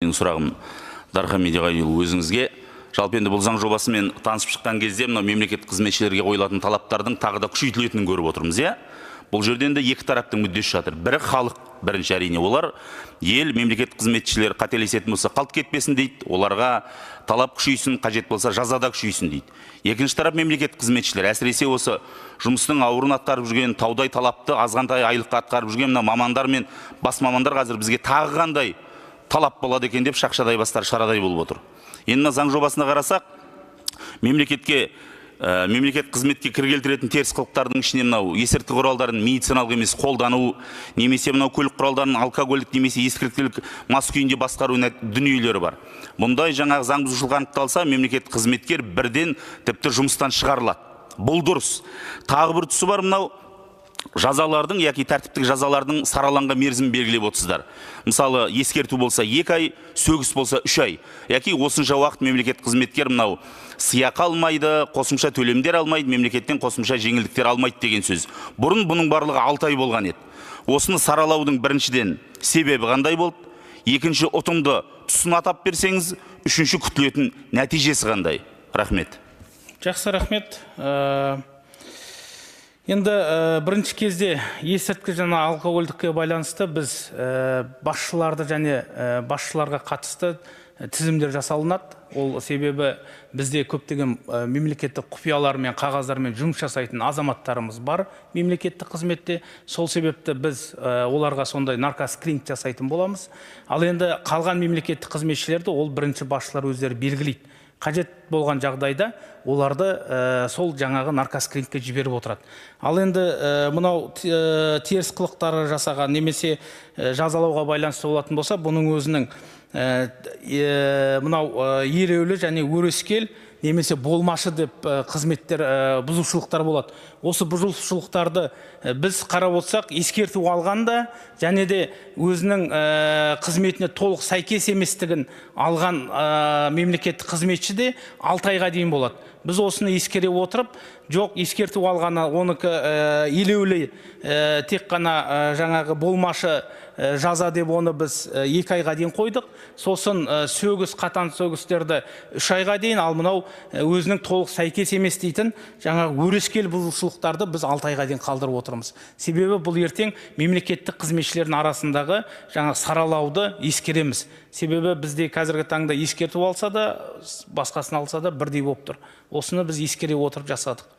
менің сұрағым Дархан Медеғалиұлы өзіңізге. Жалпы енді бұл заң жобасымен танысып шыққан кезде мынау мемлекеттік қызметшілерге қойылатын талаптардың тағы да күшейтілетінін көріп отырмыз, иә? Бұл жерден де екі тараптың мүддесі жатыр. Бірі халық, бірінші әрине олар ел мемлекеттік қызметшілер қателесетін болса қалт кетпесін дейді, оларға талап күшейсін, қажет болса жазада күшейсін дейді. Екінші тарап мемлекеттік қызметшілер, әсіресе осы жұмыстың ауырын атқарып жүрген, таудай талапты азғантай айлыққа атқарып жүрген мына мамандар мен бас мамандар қазір бізге тағы қандай талап болады екен деп шақшадай бастар шарадай болып отыр. Енді мына заң жобасына қарасақ, мемлекет қызметке кір келтіретін теріс қылықтардың ішіне мынау есірткі құралдарын медициналық емес қолдану, немесе мынау көлік құралдарын алкогольдік немесе ескірткілік мас күйінде басқару дүниелері бар. Бұндай жаңағы заң бұзушылық анықталса, мемлекет қызметкер бірден тіпті жұмыстан шығарылады. Бұл дұрыс. Тағы бір тұсы бар, мынау жазалардың, яки тәртіптік жазалардың сараланған мерзімін белгілеп отырсыздар. Мысалы, ескерту болса 2 ай, сөгіс болса 3 ай. Яки осынша уақыт мемлекет қызметкер мынау сыйақы алмайды, қосымша төлемдер алмайды, мемлекеттен қосымша жеңілдіктер алмайды деген сөз. Бұрын бұның барлығы 6 ай болған еді. Осыны саралаудың біріншіден себебі қандай болды? Екінші, ұтымды тұсын атап берсеңіз, үшінші, күтілетін нәтижесі қандай? Рахмет. Жақсы, рахмет. Енді бірінші кезде есірткі және алкогольдікке байланысты біз басшыларды және басшыларға қатысты тізімдер жасалынады. Ол себебі бізде көптеген мемлекеттік құпиялар мен қағаздармен жұмыс жасайтын азаматтарымыз бар мемлекеттік қызметте. Сол себепті біз оларға сондай наркоскрининг жасайтын боламыз. Ал енді қалған мемлекеттік қызметшілерді ол бірінші басшылар өздері белгілейді. Қажет болған жағдайда оларды сол жаңағы наркоскринингке жіберіп отырады. Ал енді мынау теріс қылықтары жасаған немесе жазалауға байланысты болатын болса, бұның өзінің мынау ереулі және өрескел немесе болмашы деп қызметтер бұзушылықтар болады. Осы бұзушылықтарды біз қарап отырсақ, ескерту алғанда және де өзінің қызметіне толық сәйкес еместігін алған мемлекеттік қызметші де 6 айға дейін болады. Біз осыны ескере отырып, жоқ, ескерту алғаны оныкі елеулі тек қана жаңағы болмашы жаза деп оны біз 2 айға дейін қойдық. Сосын сөгіс, қатаң сөгістерді 3 айға дейін, ал мынау өзінің толық сәйкес емес дейтін жаңағы өрескел бұзушылықтарды біз 6 айға дейін қалдырып отырмыз. Себебі бұл ертең мемлекеттік қызметшілердің арасындағы жаңа саралауды ескереміз. Себебі бізде қазіргі таңда ескерту алса да, басқасын алса да бірдей болып тұр. Осыны біз ескере отырып жасадық.